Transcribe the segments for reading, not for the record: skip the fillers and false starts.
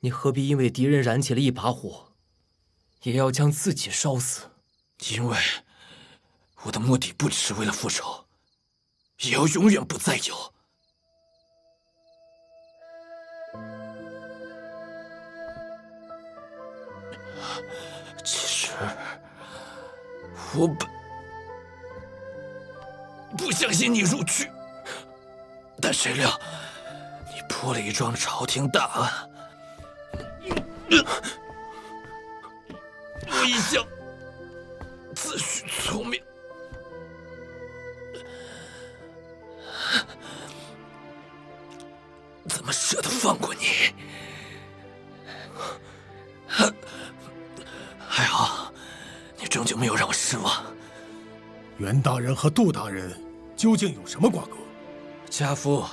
你何必因为敌人燃起了一把火，也要将自己烧死？因为我的目的不只是为了复仇，也要永远不再有。其实我不相信你入狱，但谁料你破了一桩朝廷大案。我一向自诩聪明，怎么舍得放过你？还好，你终究没有让我失望。袁大人和杜大人究竟有什么瓜葛？家父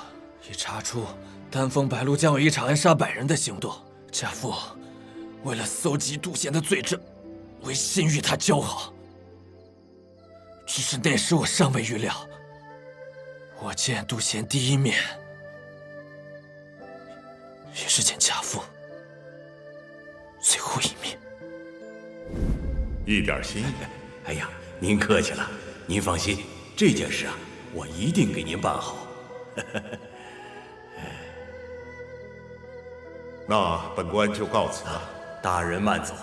已查出丹峰白鹿将有一场暗杀百人的行动。家父为了搜集杜贤的罪证，违心与他交好。只是那时我尚未预料，我见杜贤第一面，也是见家父最后一面。一点心意。哎呀，您客气了。您放心，这件事啊，我一定给您办好。那本官就告辞了。大人慢走。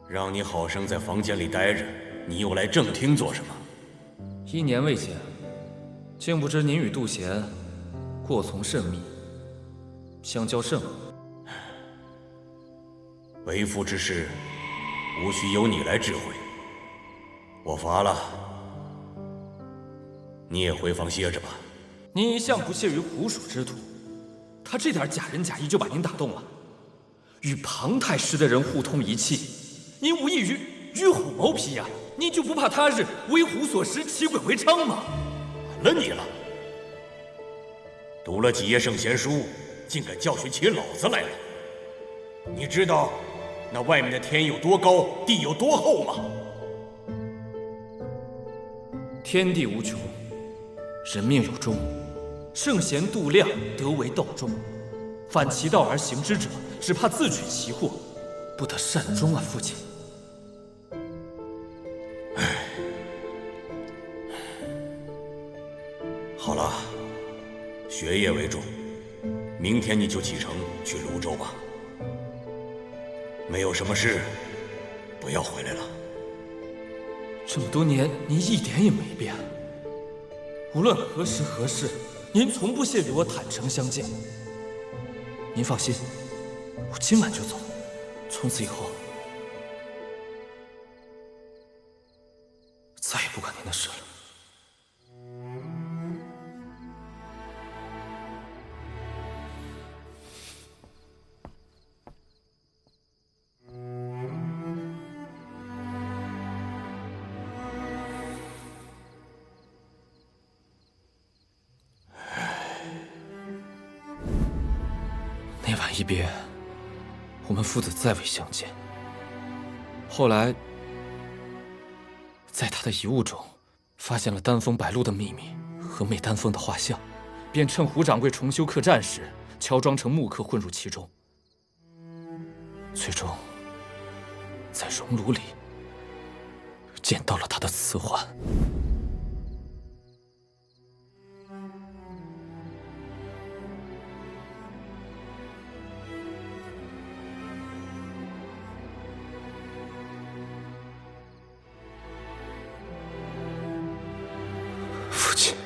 让你好生在房间里待着，你又来正厅做什么？1年未见，竟不知您与杜贤过从甚密，相交甚好。为父之事，无需由你来指挥。我乏了，你也回房歇着吧。您一向不屑于狐鼠之徒，他这点假仁假义就把您打动了。与庞太师的人互通一气，您无异于与虎谋皮呀！您就不怕他日为虎所食，骑鬼为娼吗？完了你了！读了几页圣贤书，竟敢教训起老子来了！你知道那外面的天有多高，地有多厚吗？天地无穷，人命有终。圣贤度量，得为道中。反其道而行之者，只怕自取其祸，不得善终啊，父亲。好了，学业为重，明天你就启程去泸州吧。没有什么事，不要回来了。这么多年，您一点也没变。无论何时何事，您从不屑与我坦诚相见。您放心，我今晚就走。从此以后，再也不管您的事了。那晚一别，我们父子再未相见。后来，在他的遗物中，发现了丹峰白鹿的秘密和媚丹峰的画像，便趁胡掌柜重修客栈时，乔装成木客混入其中。最终，在熔炉里见到了他的瓷环。父亲，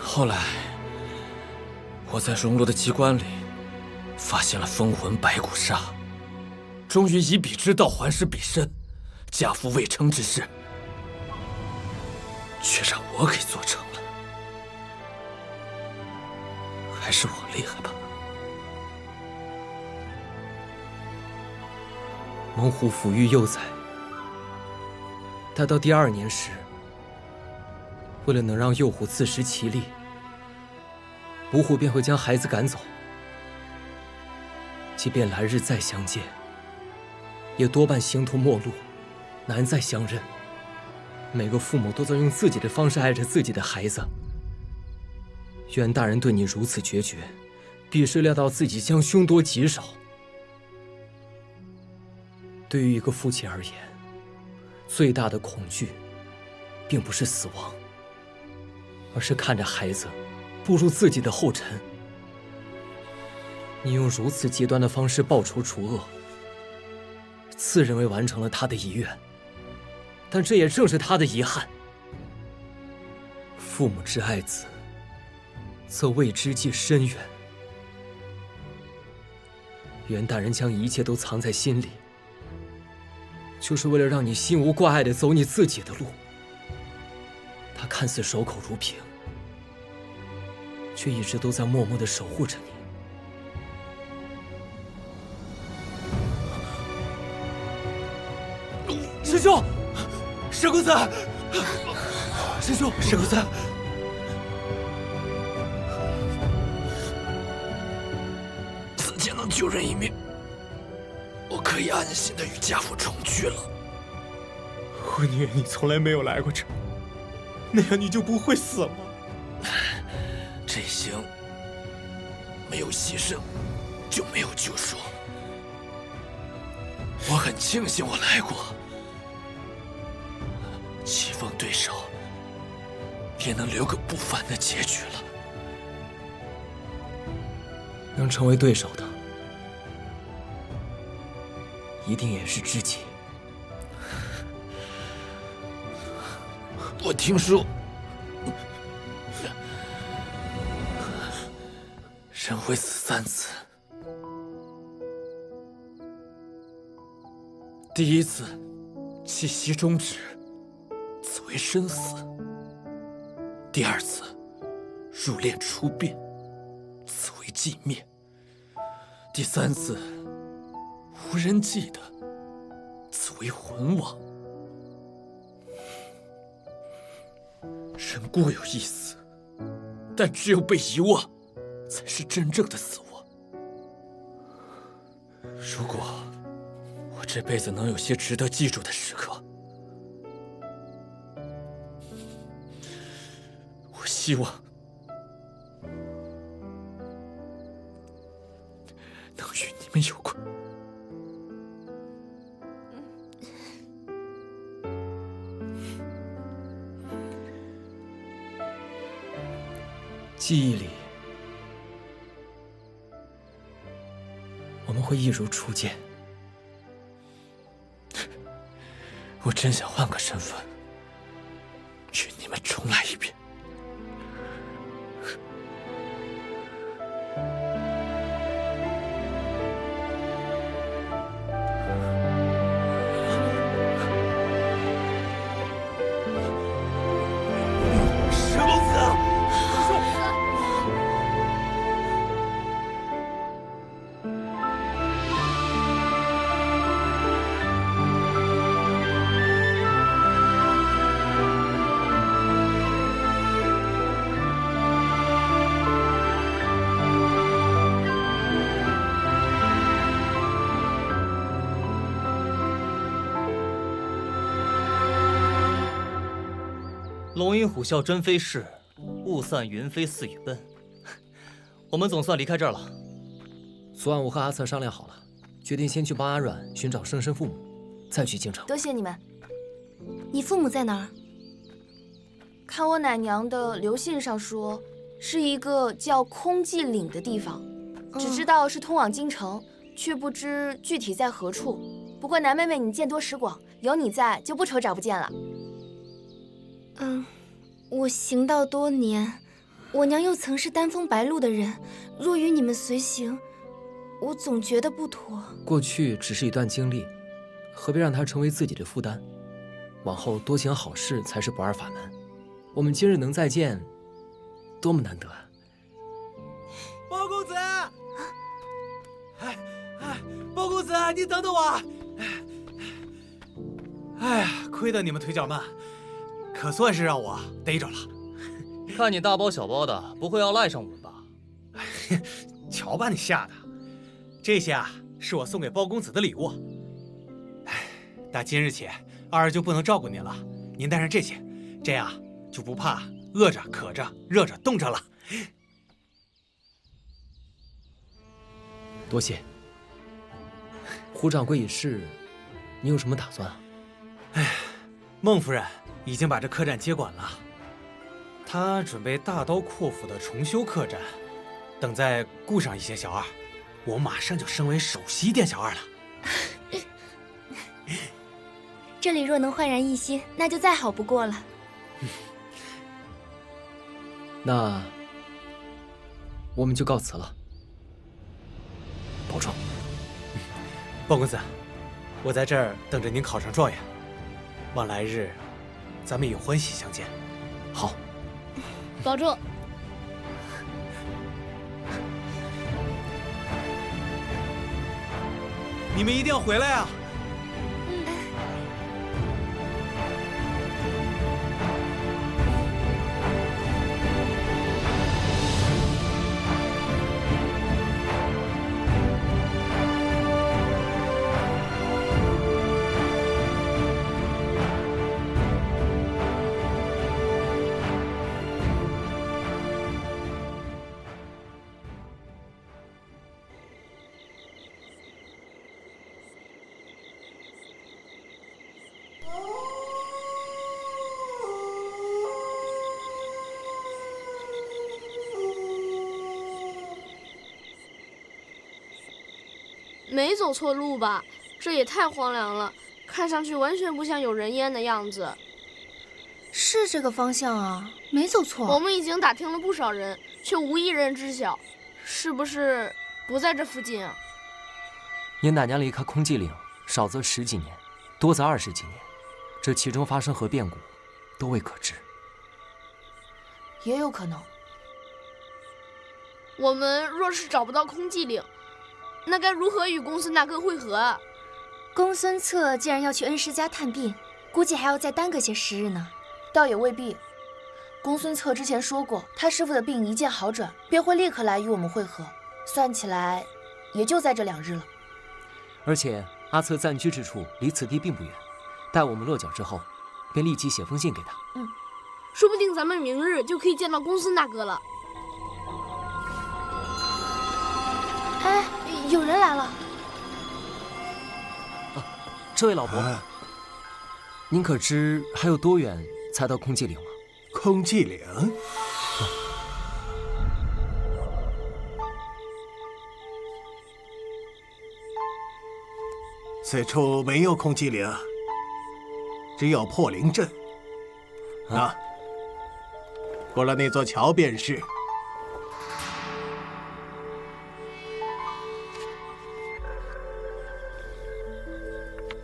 后来我在熔炉的机关里发现了封魂白骨砂，终于以彼之道还施彼身，家父未成之事。却让我给做成了，还是我厉害吧？猛虎抚育幼崽，待到第2年时，为了能让幼虎自食其力，母虎便会将孩子赶走。即便来日再相见，也多半形途陌路，难再相认。每个父母都在用自己的方式爱着自己的孩子。袁大人对你如此决绝，必是料到自己将凶多吉少。对于一个父亲而言，最大的恐惧，并不是死亡，而是看着孩子步入自己的后尘。你用如此极端的方式报仇除恶，自认为完成了他的遗愿，但这也正是他的遗憾。父母之爱子，则为之计深远。袁大人将一切都藏在心里，就是为了让你心无挂碍地走你自己的路。他看似守口如瓶，却一直都在默默地守护着你。师兄，石公子，师兄，石公子，此前能救人一命，我可以安心的与家父重聚了。我宁愿你从来没有来过这儿，那样你就不会死了。这行没有牺牲，就没有救赎。我很庆幸我来过。棋逢对手，也能留个不凡的结局了。能成为对手的，一定也是知己。我听说，人会死3次，第1次气息终止，此为身死；第2次入殓出殡，此为寂灭；第3次无人记得，此为魂亡。人固有一死，但只有被遗忘，才是真正的死亡。如果我这辈子能有些值得记住的时刻，我希望能与你们有关。记忆里，我们会一如初见。我真想换个身份，与你们重来一遍。石公子，龙吟虎啸真非是，雾散云飞似雨奔。我们总算离开这儿了。昨晚我和阿策商量好了，决定先去帮阿阮寻找生身父母，再去京城。多谢你们。你父母在哪儿？看我奶娘的留信上说，是一个叫空寂岭的地方，只知道是通往京城，却不知具体在何处。不过南妹妹你见多识广，有你在就不愁找不见了。我行道多年，我娘又曾是丹峰白露的人，若与你们随行，我总觉得不妥。过去只是一段经历，何必让它成为自己的负担？往后多行好事才是不二法门。我们今日能再见，多么难得啊！包公子，包公子，你等等我！哎呀，亏得你们腿脚慢，可算是让我逮着了。看你大包小包的，不会要赖上我们吧？瞧把你吓的！这些啊，是我送给包公子的礼物。打今日起，二儿就不能照顾您了，您带上这些，这样就不怕饿着、渴着、热着、冻着了。多谢。胡掌柜已逝，你有什么打算啊？孟夫人已经把这客栈接管了，她准备大刀阔斧的重修客栈，等再雇上一些小二，我马上就升为首席店小二了。这里若能焕然一新，那就再好不过了。那我们就告辞了，保重。包公子，我在这儿等着您考上状元，望来日咱们有欢喜相见。好，保重。你们一定要回来啊！没走错路吧？这也太荒凉了，看上去完全不像有人烟的样子。是这个方向啊，没走错。我们已经打听了不少人，却无一人知晓，是不是不在这附近啊？您奶娘离开空寂岭，少则10几年，多则20几年，这其中发生何变故，都未可知。也有可能。我们若是找不到空寂岭，那该如何与公孙大哥会合啊？公孙策既然要去恩师家探病，估计还要再耽搁些时日呢。倒也未必。公孙策之前说过，他师傅的病一见好转，便会立刻来与我们会合。算起来，也就在这2日了。而且阿策暂居之处离此地并不远，待我们落脚之后，便立即写封信给他。说不定咱们明日就可以见到公孙大哥了。哎，有人来了。这位老伯，您可知还有多远才到空寂岭吗？空寂岭？此处没有空寂岭，只有破灵阵。啊，过了那座桥便是。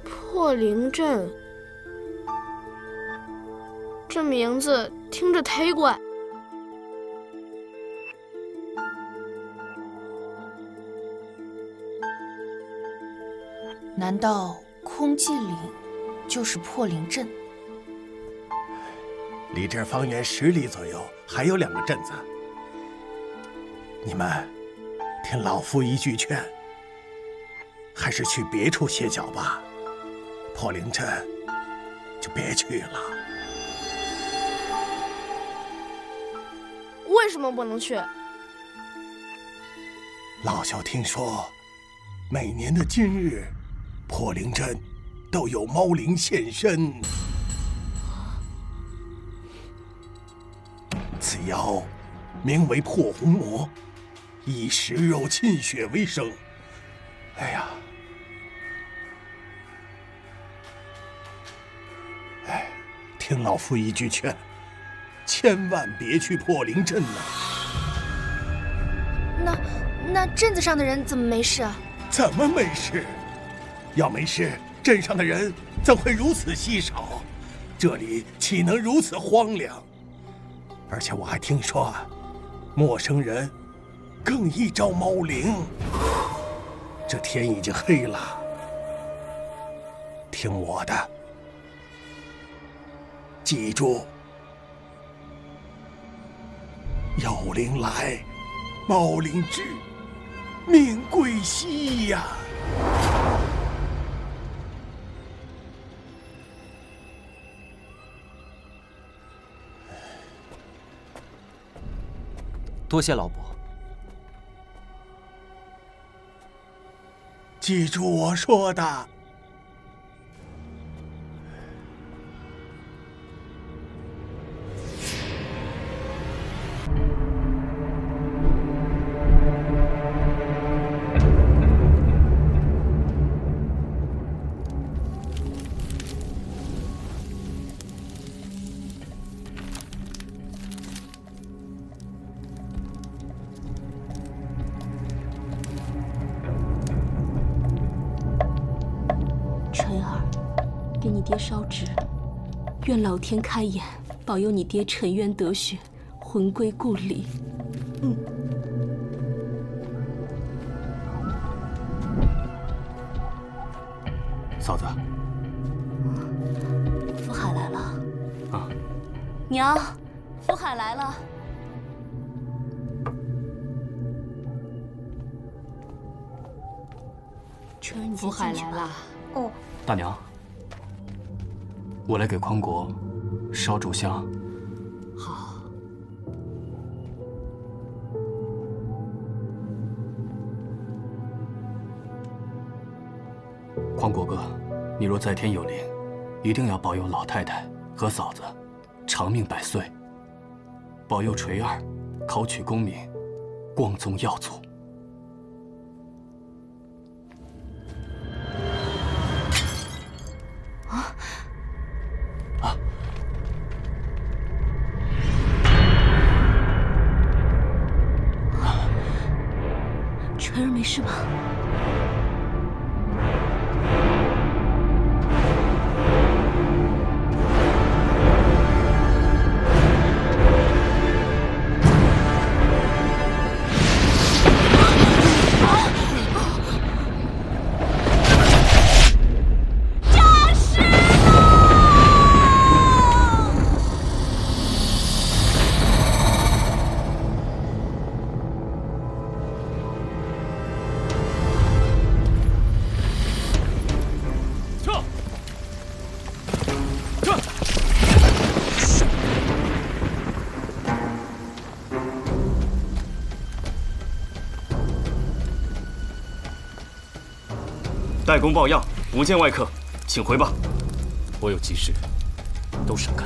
破灵阵，这名字听着忒怪。难道空寂岭就是破灵阵？离这儿方圆10里左右还有2个镇子，你们听老夫一句劝，还是去别处歇脚吧。破灵阵就别去了。为什么不能去？老朽听说，每年的今日，破灵阵都有猫灵现身。此妖名为破红魔，以食肉沁血为生。哎呀！听老夫一句劝，千万别去破灵阵呐！那镇子上的人怎么没事啊？怎么没事？要没事，镇上的人怎会如此稀少？这里岂能如此荒凉？而且我还听说，陌生人更易招猫灵。这天已经黑了，听我的，记住，有灵来，猫灵至，命归西呀！多谢老伯。记住我说的。给你爹烧纸，愿老天开眼，保佑你爹沉冤得雪，魂归故里。嫂子，福海来了。啊，娘，福海来了。春儿，你福海来了。哦。大娘。我来给匡国烧烛香。好。匡国哥，你若在天有灵，一定要保佑老太太和嫂子长命百岁，保佑垂儿考取功名，光宗耀祖。垂儿没事吧？代公报样，无见外客，请回吧。我有急事，都闪开。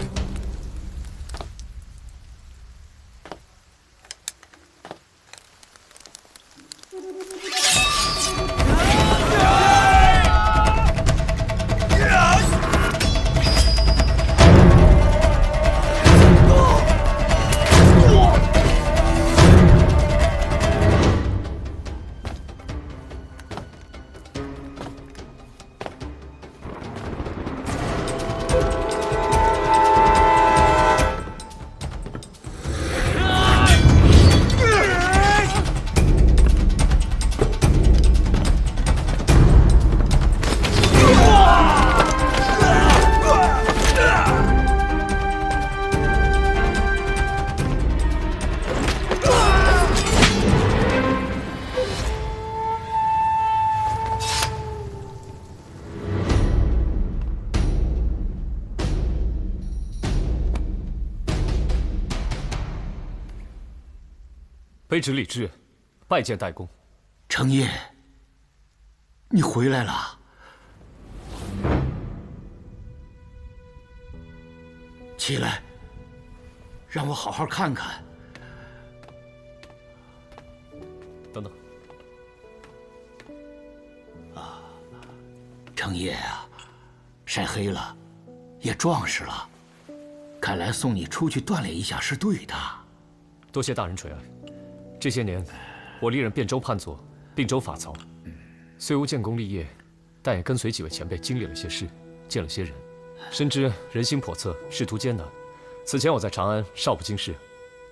卑职李治，拜见代公。程烨，你回来了。起来，让我好好看看。等等。啊，程烨啊，晒黑了，也壮实了。看来送你出去锻炼一下是对的。多谢大人垂爱。这些年，我历任汴州叛左，并州法曹，虽无建功立业，但也跟随几位前辈经历了些事，见了些人，深知人心叵测，仕途艰难。此前我在长安少不经事，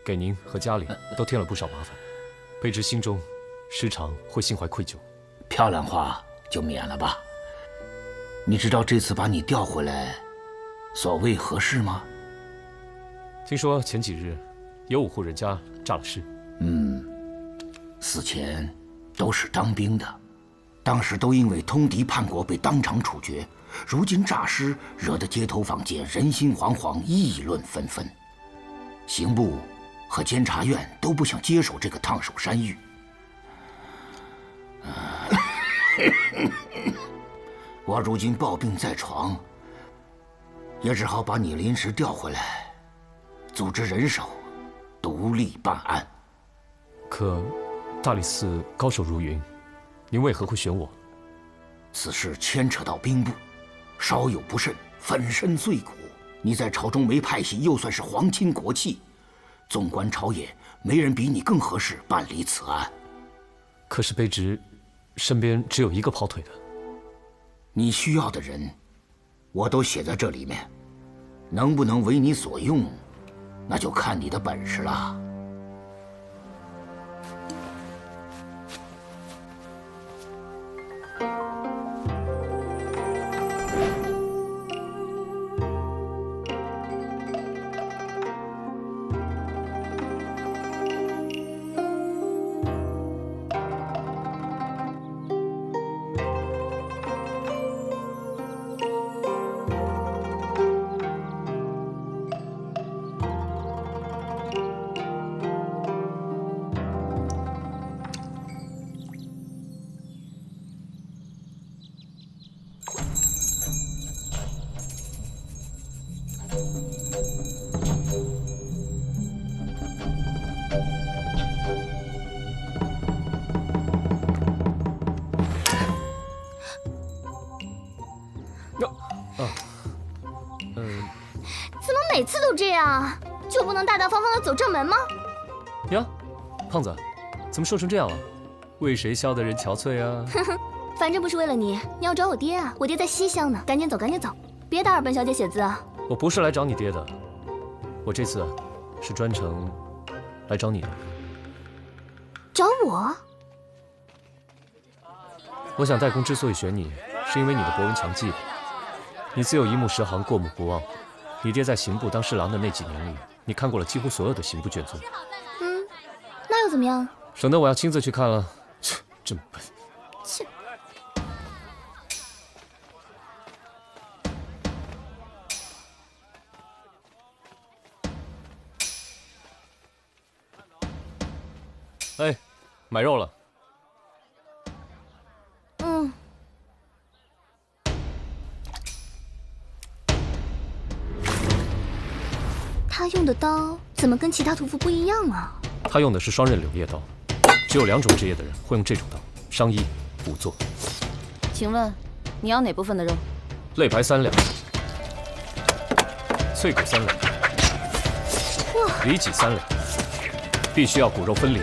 给您和家里都添了不少麻烦，卑职心中时常会心怀愧疚。漂亮话就免了吧。你知道这次把你调回来，所谓何事吗？听说前几日有5户人家诈了尸。死前都是当兵的，当时都因为通敌叛国被当场处决，如今诈尸，惹得街头坊间人心惶惶，议论纷纷。刑部和监察院都不想接手这个烫手山芋。我如今抱病在床，也只好把你临时调回来，组织人手，独立办案。可大理寺高手如云，您为何会选我？此事牵扯到兵部，稍有不慎，粉身碎骨。你在朝中没派系，又算是皇亲国戚，纵观朝野，没人比你更合适办理此案。可是卑职身边只有一个跑腿的。你需要的人，我都写在这里面，能不能为你所用，那就看你的本事了。怎么每次都这样？就不能大大方方的走正门吗？呀，胖子，怎么瘦成这样了？为谁笑得人憔悴啊？哼哼，反正不是为了你，你要找我爹啊！我爹在西乡呢，赶紧走，赶紧走，别打扰本小姐写字啊！我不是来找你爹的，我这次是专程来找你的。找我？我想代公之所以选你，是因为你的博闻强记。你自有一目十行，过目不忘。你爹在刑部当侍郎的那几年里，你看过了几乎所有的刑部卷宗。那又怎么样？省得我要亲自去看了。切，真笨。切。哎，买肉了。他用的刀怎么跟其他屠夫不一样啊？他用的是双刃柳叶刀，只有2种职业的人会用这种刀：商医、仵作。请问，你要哪部分的肉？肋排3两，脆骨3两，里脊3两，必须要骨肉分离。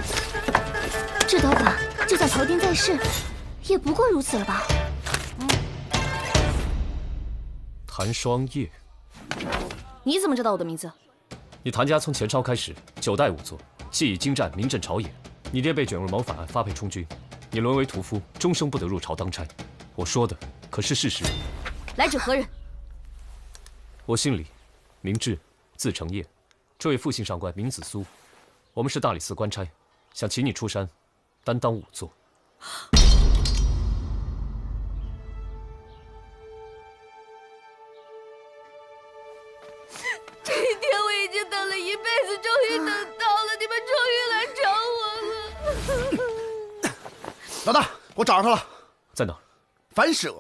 这刀法就算庖丁在世，也不过如此了吧？谭双叶。你怎么知道我的名字？你谭家从前朝开始9代仵作，既以精湛名震朝野。你爹被卷入谋反案，发配充军，你沦为屠夫，终生不得入朝当差。我说的可是事实。来者何人？我姓李，名志，字承业。这位复姓上官名子苏，我们是大理寺官差，想请你出山，担当仵作。这一天我已经等了一辈子，终于等到了，你们终于来找我了。老大，我找着他了，在哪儿？反舍。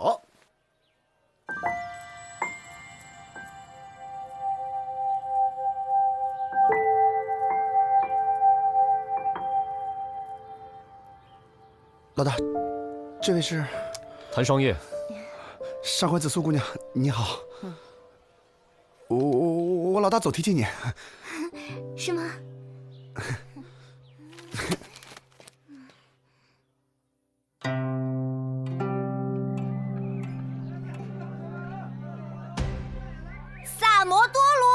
老大，这位是谭双叶。上官子苏姑娘，你好。我老大走提起你。是吗？萨摩多罗。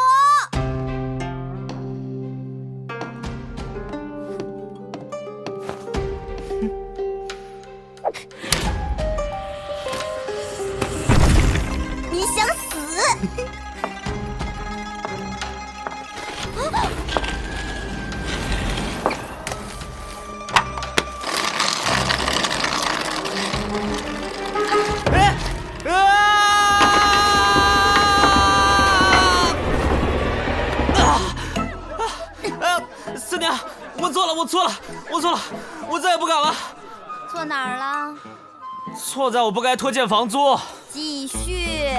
四娘，我错了，我再也不敢了。错哪儿了？错在我不该拖欠房租。继续。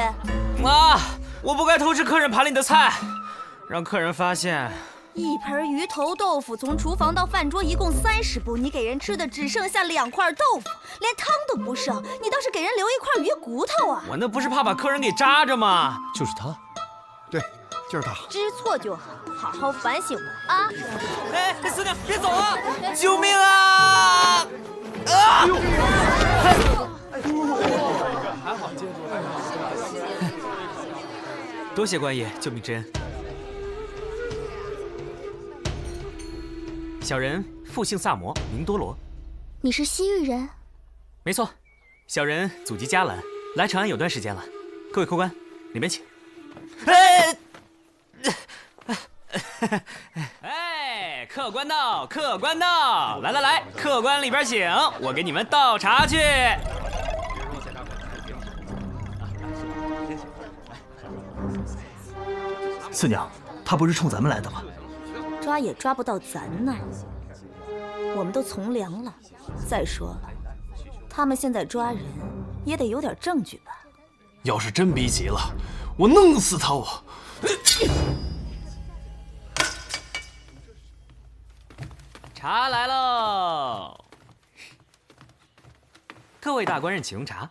啊，我不该偷吃客人盘里的菜，让客人发现。一盆鱼头豆腐从厨房到饭桌一共30步，你给人吃的只剩下2块豆腐，连汤都不剩，你倒是给人留一块鱼骨头啊！我那不是怕把客人给扎着吗？就是他，对，就是他。知错就好，好好反省吧啊！哎，四娘，别走啊！救命啊！啊！还好接住了。多谢官爷救命之恩。小人复姓萨摩，名多罗。你是西域人？没错，小人祖籍迦兰，来长安有段时间了。各位客官，里面请。哎，客官到，客官到！来，客官里边请，我给你们倒茶去。四娘，他不是冲咱们来的吗？抓也抓不到咱那儿，我们都从良了。再说了，他们现在抓人也得有点证据吧？要是真逼急了，我弄死他！我。茶来喽！各位大官人，请用茶。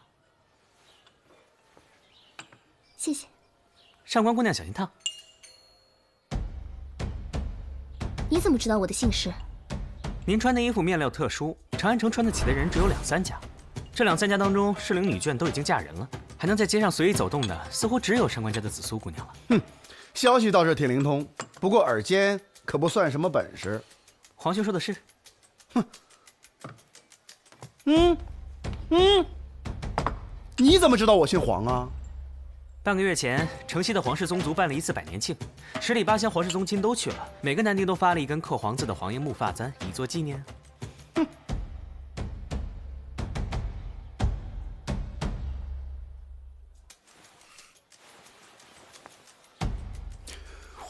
谢谢。上官姑娘，小心烫。你怎么知道我的姓氏？您穿的衣服面料特殊，长安城穿得起的人只有2、3家，这2、3家当中，适龄女眷都已经嫁人了，还能在街上随意走动的，似乎只有上官家的紫苏姑娘了。哼，消息倒是挺灵通，不过耳尖可不算什么本事。皇兄说的是。哼。你怎么知道我姓黄啊？半个月前，城西的皇室宗族办了一次100年庆，10里8乡皇室宗亲都去了，每个男丁都发了一根刻黄字的黄叶木发簪，以作纪念。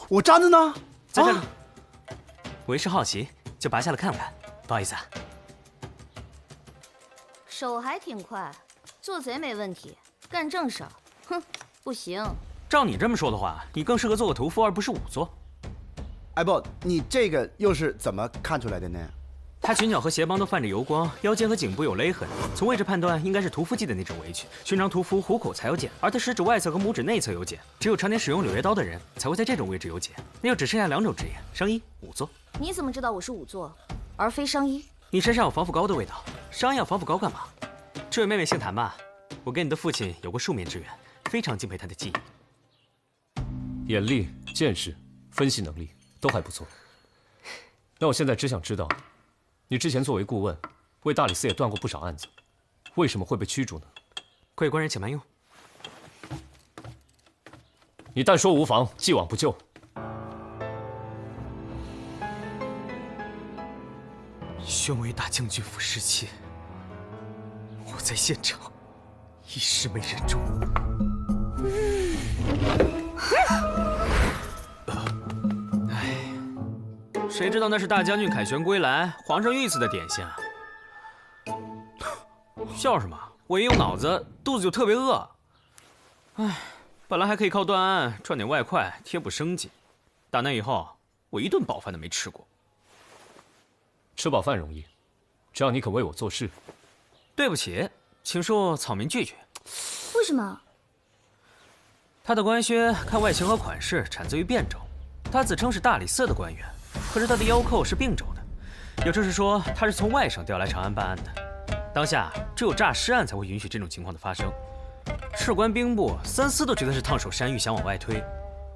我簪子呢？在这里。我一时好奇，就拔下来看看。不好意思啊。手还挺快，做贼没问题，干正事儿，哼，不行。照你这么说的话，你更适合做个屠夫，而不是仵作。哎不，你这个又是怎么看出来的呢？他裙角和鞋帮都泛着油光，腰间和颈部有勒痕，从位置判断应该是屠夫系的那种围裙。寻常屠夫虎口才有茧，而他食指外侧和拇指内侧有茧，只有常年使用柳叶刀的人才会在这种位置有茧。那就只剩下2种职业：商医、仵作。你怎么知道我是仵作，而非商医？你身上有防腐膏的味道，商医要防腐膏干嘛？这位妹妹姓谭吧？我跟你的父亲有过数面之缘，非常敬佩他的技艺。眼力、见识、分析能力都还不错。那我现在只想知道，你之前作为顾问，为大理寺也断过不少案子，为什么会被驱逐呢？各位官人，请慢用。你但说无妨，既往不咎。宣为大将军府侍妾，我在现场一时没忍住。谁知道那是大将军凯旋归来，皇上御赐的点心啊！笑什么？我一用脑子，肚子就特别饿。唉，本来还可以靠断案赚点外快贴补生计，打那以后，我一顿饱饭都没吃过。吃饱饭容易，只要你肯为我做事。对不起，请恕草民拒绝。为什么？他的官靴看外形和款式产自于汴州，他自称是大理寺的官员。可是他的腰扣是并州的，也就是说他是从外省调来长安办案的。当下只有诈尸案才会允许这种情况的发生。事关兵部、三司都觉得是烫手山芋，想往外推。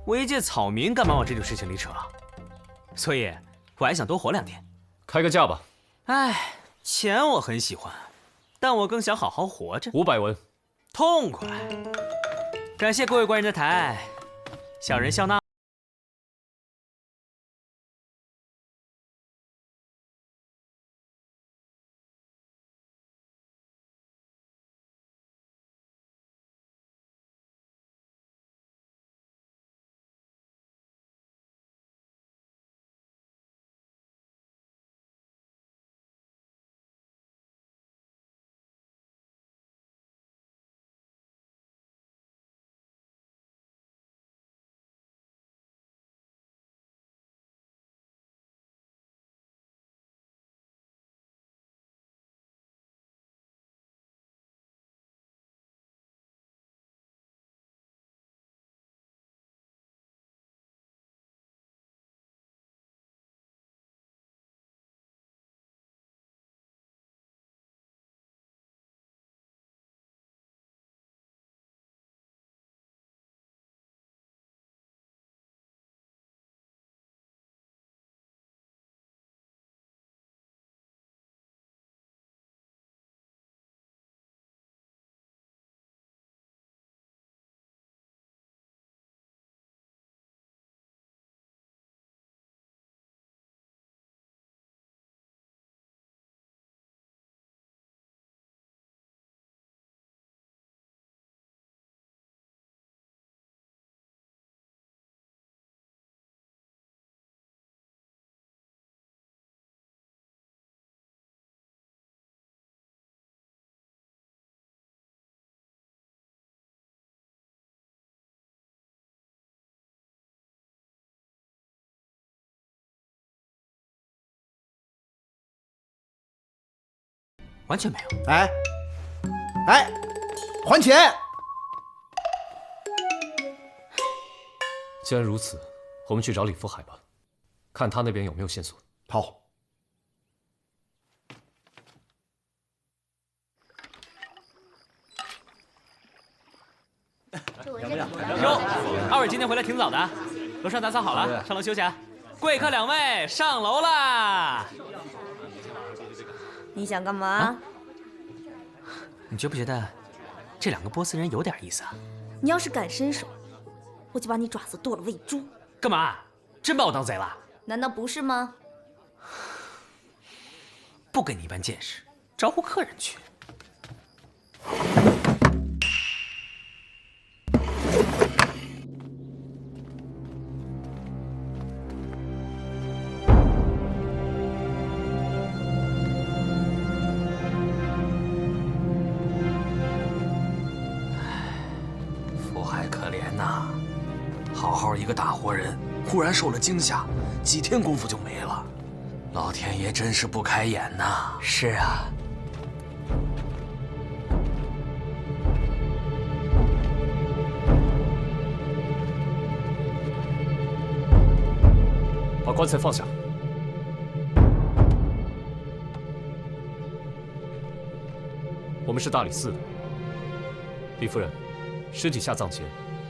我一介草民干嘛往这种事情里扯啊？所以我还想多活2天。开个价吧。唉，钱我很喜欢，但我更想好好活着。500文。痛快。感谢各位官人的抬爱，小人笑纳。完全没有。哎，还钱！既然如此，我们去找李福海吧，看他那边有没有线索。好。哟，二位今天回来挺早的，楼上打扫好了，上楼休息啊。贵客2位上楼啦！你想干嘛？你觉不觉得这2个波斯人有点意思啊？你要是敢伸手，我就把你爪子剁了喂猪。干嘛？真把我当贼了？难道不是吗？不跟你一般见识，招呼客人去。好好一个大活人，忽然受了惊吓，几天功夫就没了。老天爷真是不开眼呐！是啊。把棺材放下。我们是大理寺的，李夫人，尸体下葬前，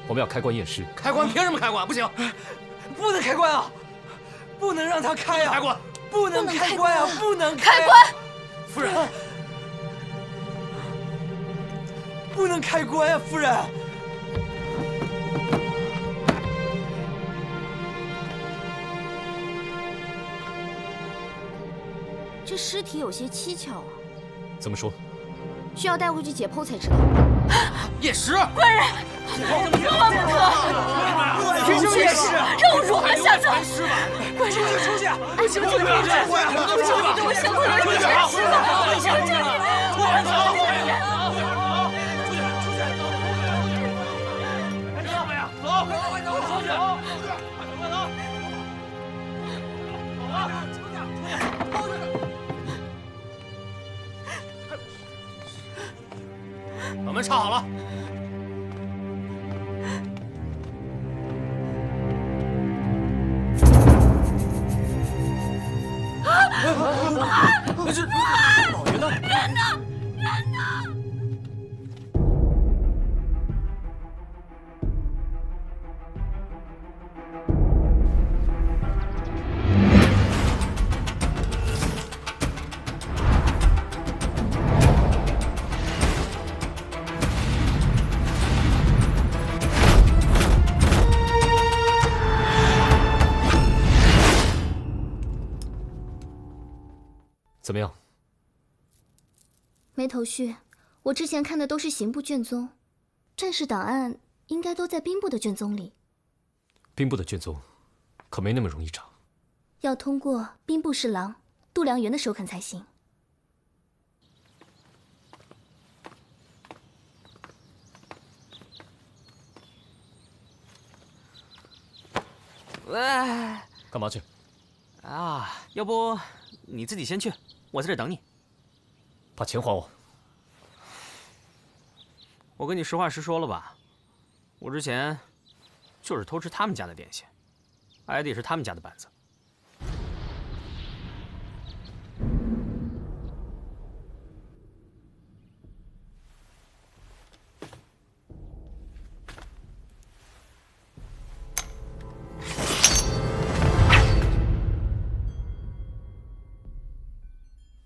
我们要开棺验尸。开棺凭什么开棺？不行，不能开棺啊！不能让他开啊！开棺，不能开棺啊！不能开棺！夫人，不能开棺啊！夫人。这尸体有些蹊跷啊。怎么说？需要带回去解剖才知道。验尸！官人，千万不可！听说验尸，让我如何下葬？官人，出去！爱卿，请闭嘴！不求你给我想办法解尸吧！我求求你了！我求求你！知道没有？走，快走，出去！快走！走啊！出去！把门插好了。这老爷呢？人呢？人呢？没头绪。我之前看的都是刑部卷宗，战事档案应该都在兵部的卷宗里。兵部的卷宗可没那么容易找，要通过兵部侍郎度量员的首肯才行。喂，干嘛去？啊，要不你自己先去，我在这等你。把钱还我。我跟你实话实说了吧，我之前就是偷吃他们家的点心，挨的也是他们家的板子。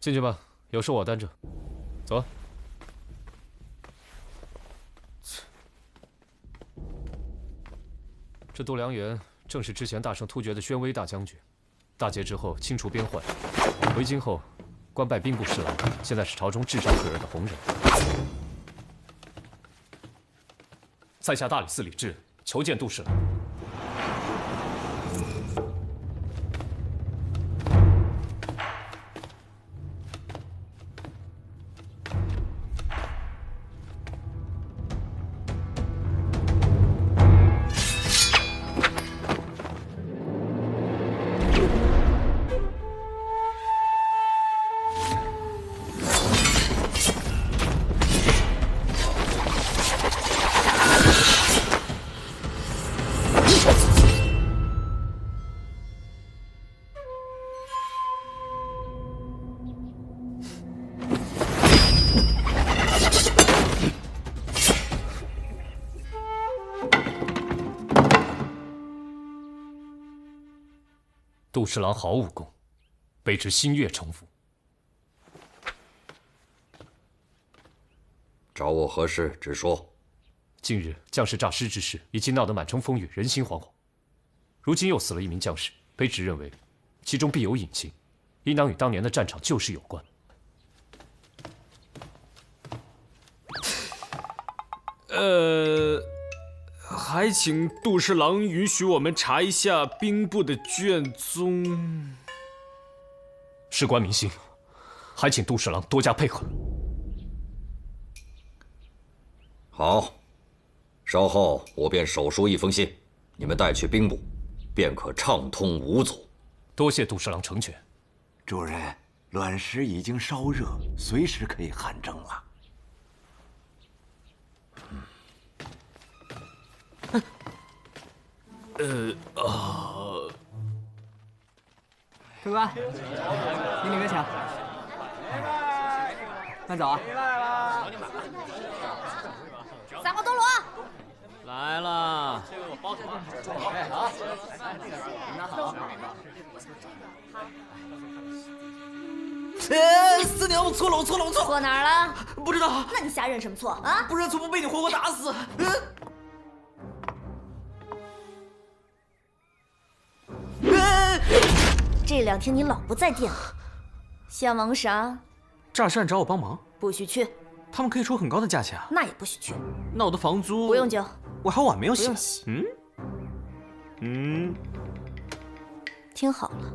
进去吧，有事我担着。走啊。这度量员正是之前大胜突厥的宣威大将军，大捷之后清除边患，回京后官拜兵部侍郎，现在是朝中至上可热的红人。在下大理寺李治，求见杜侍郎。杜侍郎好武功，卑职心悦诚服。找我何事？直说。近日将士诈尸之事已经闹得满城风雨，人心惶惶。如今又死了一名将士，卑职认为其中必有隐情，应当与当年的战场旧事有关。还请杜侍郎允许我们查一下兵部的卷宗。事关民心，还请杜侍郎多加配合。好，稍后我便手书一封信，你们带去兵部，便可畅通无阻。多谢杜侍郎成全。主人，卵石已经烧热，随时可以汗蒸了。客官，你领个请。慢走啊！三个多罗。来了。哎，好。拿好。四娘，我错了，我错了，我错了。错哪儿了？不知道。那你瞎认什么错啊？不认错不被你活活打死。这2天你老不在店里，想忙啥？诈尸案找我帮忙，不许去。他们可以出很高的价钱啊。那也不许去。那我的房租不用交，我还有碗没有洗。不用洗。听好了，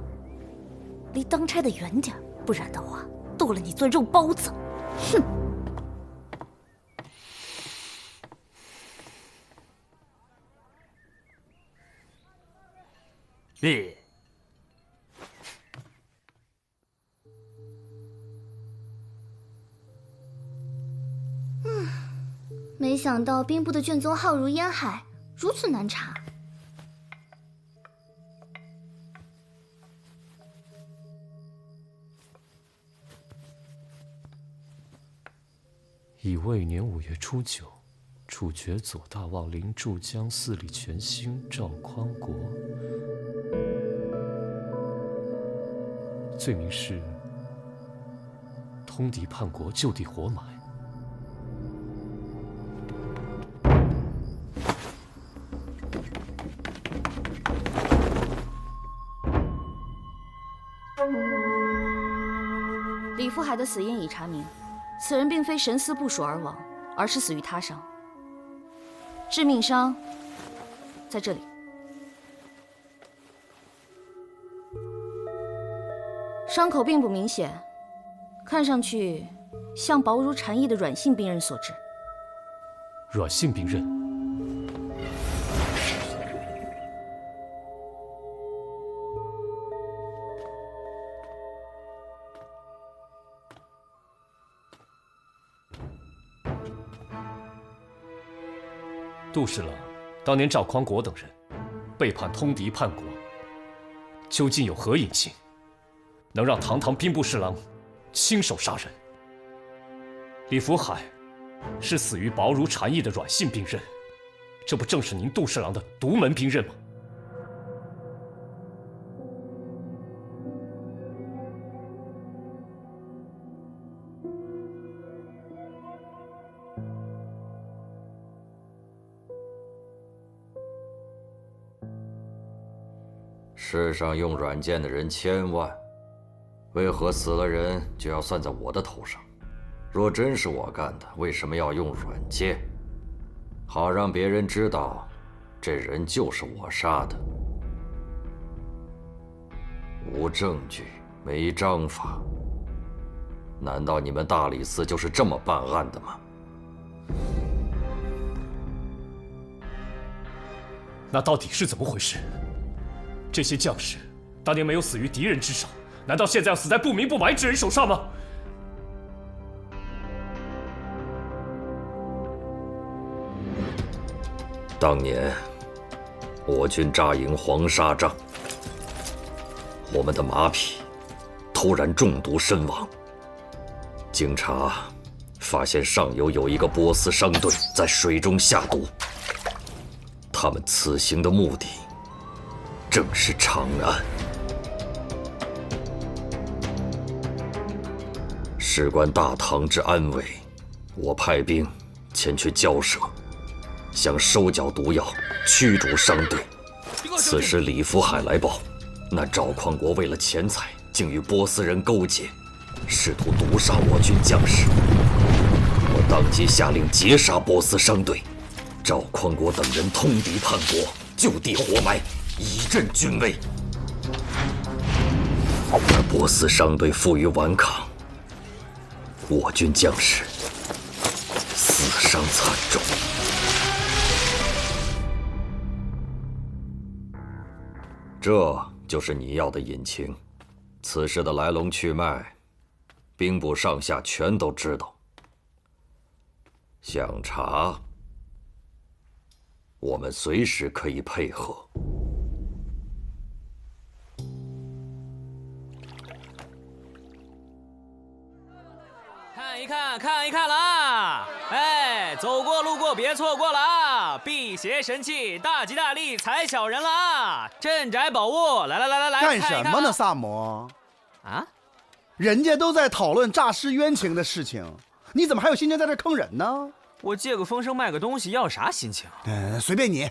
离当差的远点，不然的话，剁了你做肉包子。哼！没想到兵部的卷宗浩如烟海，如此难查。乙未年5月初9，处决左大望陵驻江司礼全兴赵匡国，罪名是通敌叛国，就地活埋。李福海的死因已查明，此人并非神思不属而亡，而是死于他伤。致命伤在这里。伤口并不明显，看上去像薄如蝉翼的软性冰刃所致。软性冰刃。杜侍郎当年赵匡国等人背叛通敌叛国，究竟有何隐情，能让堂堂兵部侍郎亲手杀人？李福海是死于薄如蝉翼的软性兵刃，这不正是您杜侍郎的独门兵刃吗？世上用软剑的人千万，为何死了人就要算在我的头上？若真是我干的，为什么要用软剑？好让别人知道，这人就是我杀的。无证据，没章法。难道你们大理寺就是这么办案的吗？那到底是怎么回事？这些将士当年没有死于敌人之手，难道现在要死在不明不白之人手上吗？当年我军扎营黄沙帐，我们的马匹突然中毒身亡。经查发现上游有一个波斯商队在水中下毒，他们此行的目的正是长安。事关大唐之安危，我派兵前去交涉，想收缴毒药，驱逐商队。此时李福海来报，那赵匡国为了钱财，竟与波斯人勾结，试图毒杀我军将士。我当即下令截杀波斯商队，赵匡国等人通敌叛国，就地活埋，以振军威。而波斯商队负隅顽抗，我军将士死伤惨重。这就是你要的隐情。此事的来龙去脉，兵部上下全都知道。想查，我们随时可以配合。看一看，看一看了啊！哎，走过路过别错过了啊！辟邪神器，大吉大利，财小人了啊！镇宅宝物，来，干什么呢，萨摩？啊？人家都在讨论诈尸冤情的事情，你怎么还有心情在这坑人呢？我借个风声卖个东西，要啥心情？随便你。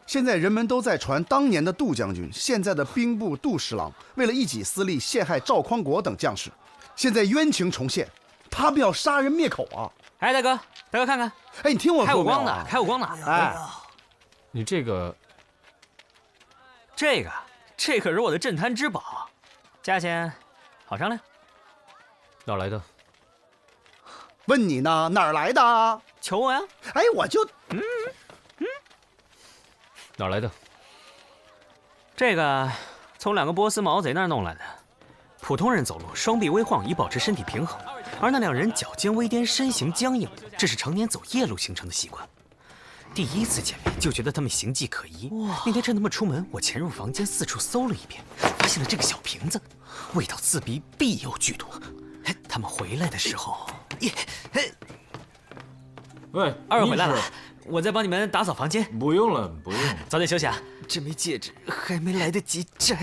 现在人们都在传当年的杜将军，现在的兵部杜侍郎，为了一己私利陷害赵匡国等将士，现在冤情重现，他们要杀人灭口啊！哎，大哥看看，哎，你听我说，开我光呢，开我光呢！哎，你这个可是我的镇摊之宝，价钱好商量。哪儿来的？问你呢，哪儿来的？求我呀！哎，我就哪儿来的？这个从2个波斯毛贼那儿弄来的。普通人走路双臂微晃，以保持身体平衡，而那2人脚尖微颠，身形僵硬，这是常年走夜路形成的习惯。第一次见面就觉得他们形迹可疑。那天趁他们出门，我潜入房间四处搜了一遍，发现了这个小瓶子，味道刺鼻，必有剧毒。他们回来的时候，喂，二位回来了，我再帮你们打扫房间。不用了，早点休息啊！这枚戒指还没来得及摘。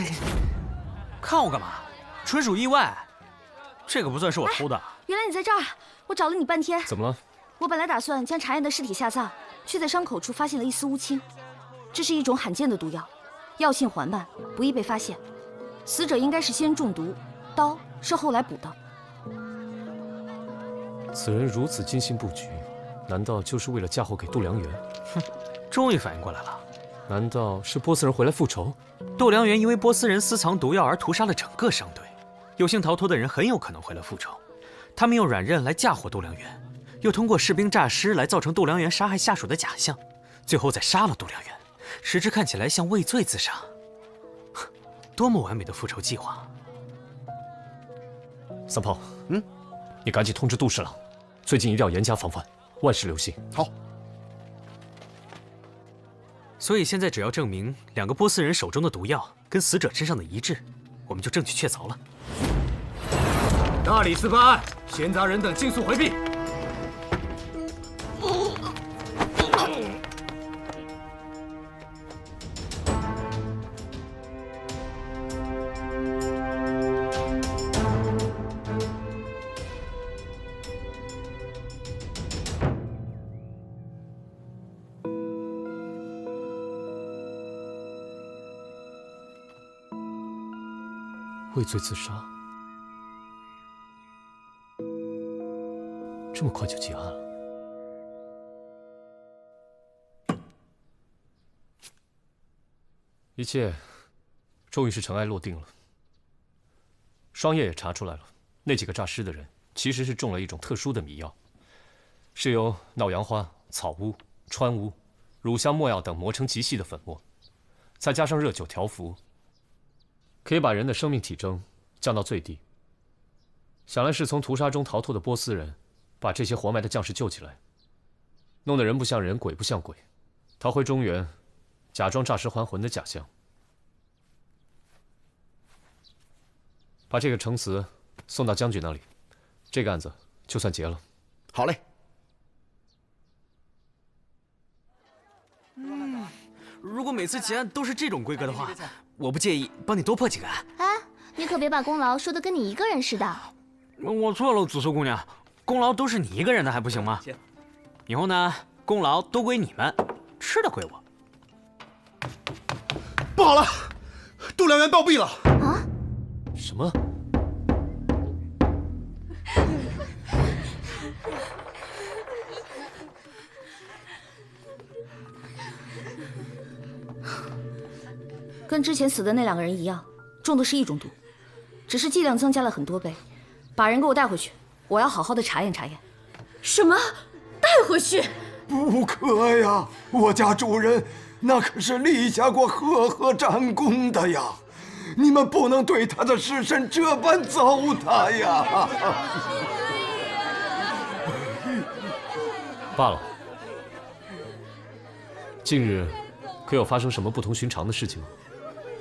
看我干嘛？纯属意外，这个不算是我偷的。原来你在这儿，我找了你半天。怎么了？我本来打算将茶燕的尸体下葬，却在伤口处发现了一丝乌青。这是一种罕见的毒药，药性缓慢，不易被发现。死者应该是先中毒，刀是后来补的。此人如此精心布局，难道就是为了嫁祸给度良缘？哼，终于反应过来了。难道是波斯人回来复仇？度良缘因为波斯人私藏毒药而屠杀了整个商队，有幸逃脱的人很有可能回来复仇。他们用软刃来嫁祸度良缘，又通过士兵诈尸来造成度良缘杀害下属的假象，最后再杀了度良缘，使之看起来像畏罪自杀。多么完美的复仇计划！三炮，你赶紧通知杜侍郎，最近一定要严加防范，万事留心。好。所以现在只要证明2个波斯人手中的毒药跟死者身上的一致，我们就证据确凿了。大理寺办案，闲杂人等尽速回避。畏罪自杀，这么快就结案了？一切终于是尘埃落定了。双叶也查出来了，那几个诈尸的人其实是中了一种特殊的迷药，是由脑杨花、草乌、川乌、乳香没药等磨成极细的粉末，再加上热酒调服。可以把人的生命体征降到最低。想来是从屠杀中逃脱的波斯人，把这些活埋的将士救起来，弄得人不像人，鬼不像鬼，逃回中原，假装诈尸还魂的假象。把这个呈词送到将军那里，这个案子就算结了。好嘞。如果每次结案都是这种规格的话，我不介意帮你多破几个案。哎，你可别把功劳说的跟你一个人似的。我错了，紫苏姑娘，功劳都是你一个人的还不行吗？以后呢，功劳都归你们，吃的归我。不好了，度良缘暴毙了！啊？什么？跟之前死的那2个人一样，中的是一种毒，只是剂量增加了很多倍。把人给我带回去，我要好好的查验查验。什么？带回去？不可呀！我家主人那可是立下过赫赫战功的呀，你们不能对他的尸身这般糟蹋呀！罢了。近日可有发生什么不同寻常的事情吗？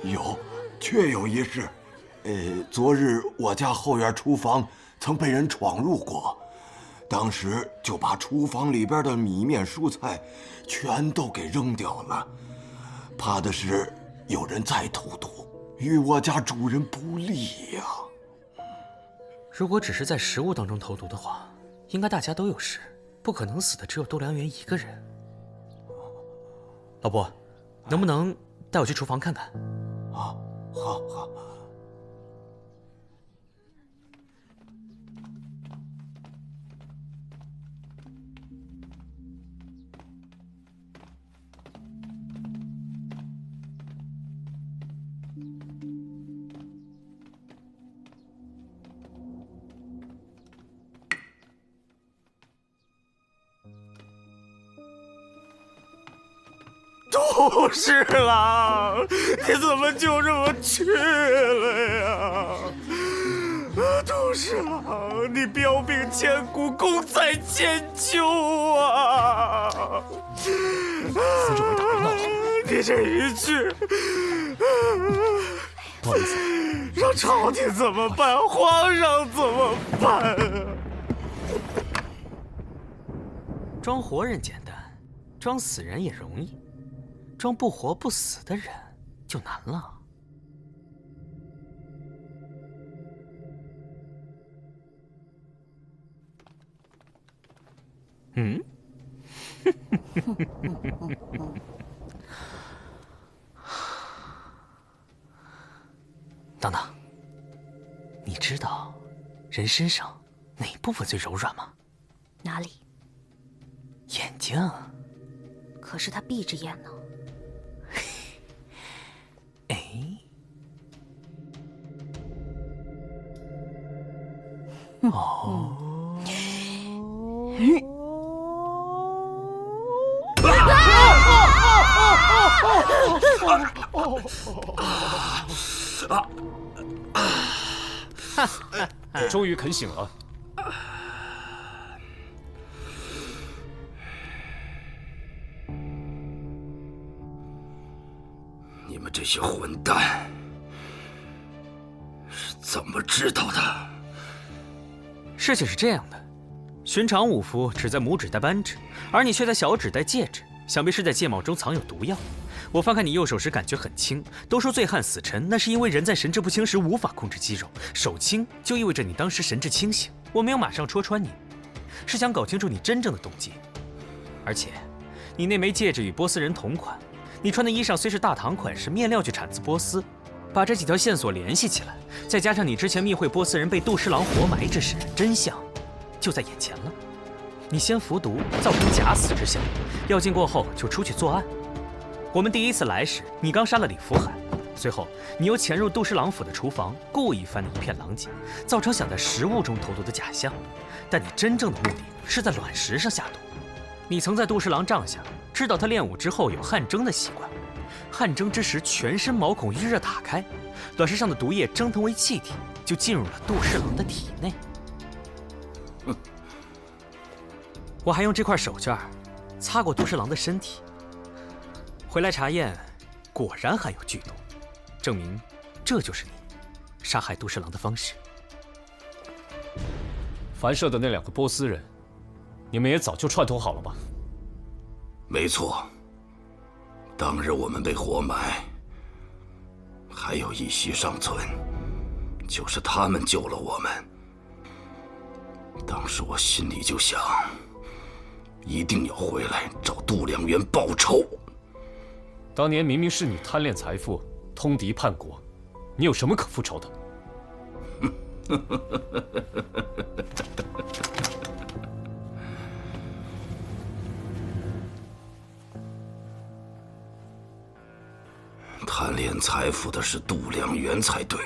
有，确有一事。昨日我家后院厨房曾被人闯入过，当时就把厨房里边的米面蔬菜全都给扔掉了，怕的是有人再投毒，与我家主人不利呀。如果只是在食物当中投毒的话，应该大家都有事，不可能死的只有度良缘一个人。老伯，能不能带我去厨房看看？啊，好。杜侍郎，你怎么就这么去了呀？杜侍郎，你标兵千古，功在千秋啊！死者被打没闹了，你这一去，不好意思，让朝廷怎么办？皇上怎么办啊？装活人简单，装死人也容易。装不活不死的人就难了。等等，你知道人身上哪部分最柔软吗？哪里？眼睛。可是他闭着眼呢。哎。哦。终于肯醒了。你们这些混蛋是怎么知道的？事情是这样的，寻常武夫只在拇指戴扳指，而你却在小指戴戒指，想必是在戒帽中藏有毒药。我翻看你右手时感觉很轻，都说醉汉死沉，那是因为人在神志不清时无法控制肌肉，手轻就意味着你当时神志清醒。我没有马上戳穿你，是想搞清楚你真正的动机。而且，你那枚戒指与波斯人同款，你穿的衣裳虽是大唐款式，面料却产自波斯。把这几条线索联系起来，再加上你之前密会波斯人被杜十郎活埋之事，真相就在眼前了。你先服毒，造成假死之效，药劲过后就出去作案。我们第一次来时，你刚杀了李福海，随后你又潜入杜十郎府的厨房，故意翻得一片狼藉，造成想在食物中投毒的假象。但你真正的目的是在卵石上下毒。你曾在杜十郎帐下知道他练武之后有汗蒸的习惯，汗蒸之时全身毛孔预热打开，卵石上的毒液蒸腾为气体，就进入了杜十郎的体内。我还用这块手绢擦过杜十郎的身体。回来查验，果然含有剧毒，证明这就是你杀害杜十郎的方式。樊社的那2个波斯人，你们也早就串通好了吧？没错，当日我们被活埋，还有一息尚存，就是他们救了我们。当时我心里就想，一定要回来找度量元报仇。当年明明是你贪恋财富，通敌叛国，你有什么可复仇的？贪恋财富的是度量元才对。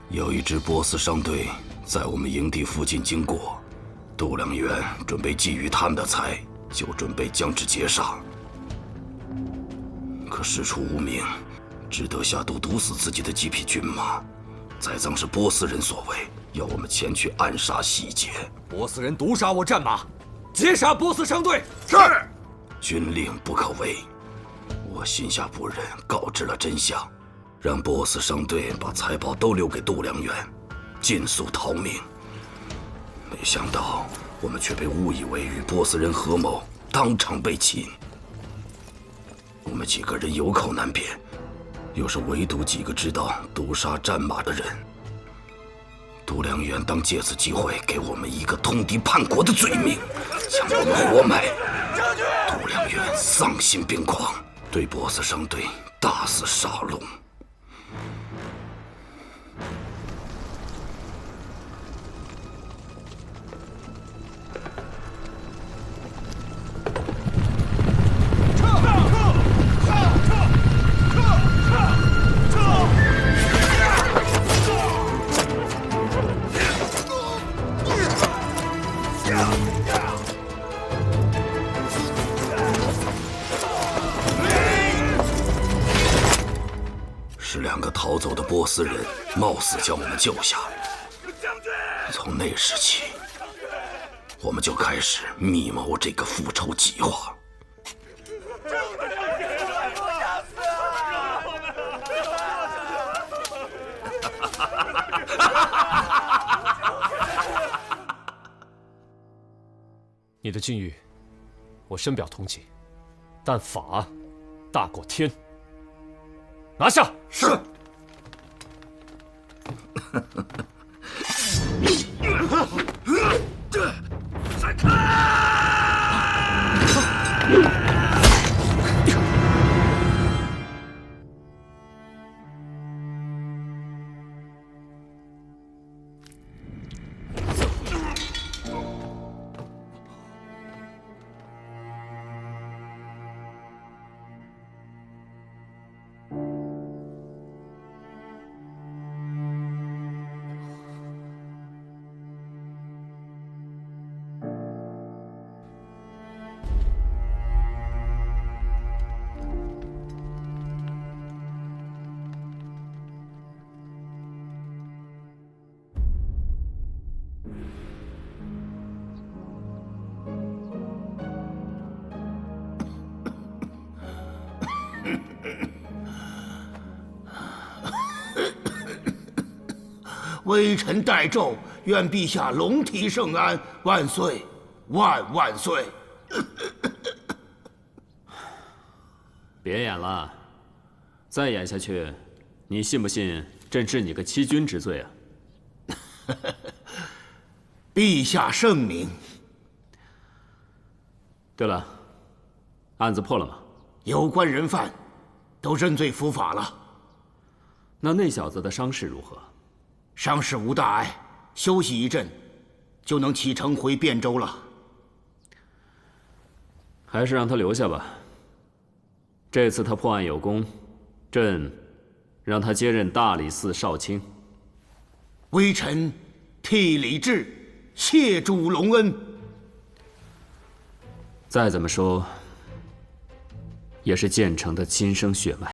有一支波斯商队在我们营地附近经过，度量元准备觊觎他们的财，就准备将之截杀。可事出无名，只得下毒毒死自己的几匹军马。栽赃是波斯人所为，要我们前去暗杀细节。波斯人毒杀我战马，截杀波斯商队。是。军令不可违。我心下不忍，告知了真相，让波斯商队把财宝都留给度量元，尽速逃命。没想到我们却被误以为与波斯人合谋，当场被擒。我们几个人有口难辩，又是唯独几个知道毒杀战马的人。度量元当借此机会给我们一个通敌叛国的罪名，将我们活埋。度量元丧心病狂，对波斯商队大肆杀戮。是2个逃走的波斯人，冒死将我们救下。从那时起，我们就开始密谋这个复仇计划。你的境遇，我深表同情，但法大过天。拿下！是。闪开！微臣代奏，愿陛下龙体圣安，万岁，万万岁！别演了，再演下去，你信不信朕治你个欺君之罪啊？陛下圣明。对了，案子破了吗？有关人犯都认罪伏法了。那小子的伤势如何？伤势无大碍，休息一阵，就能启程回汴州了。还是让他留下吧。这次他破案有功，朕让他接任大理寺少卿。微臣替李治谢主隆恩。再怎么说，也是建成的亲生血脉。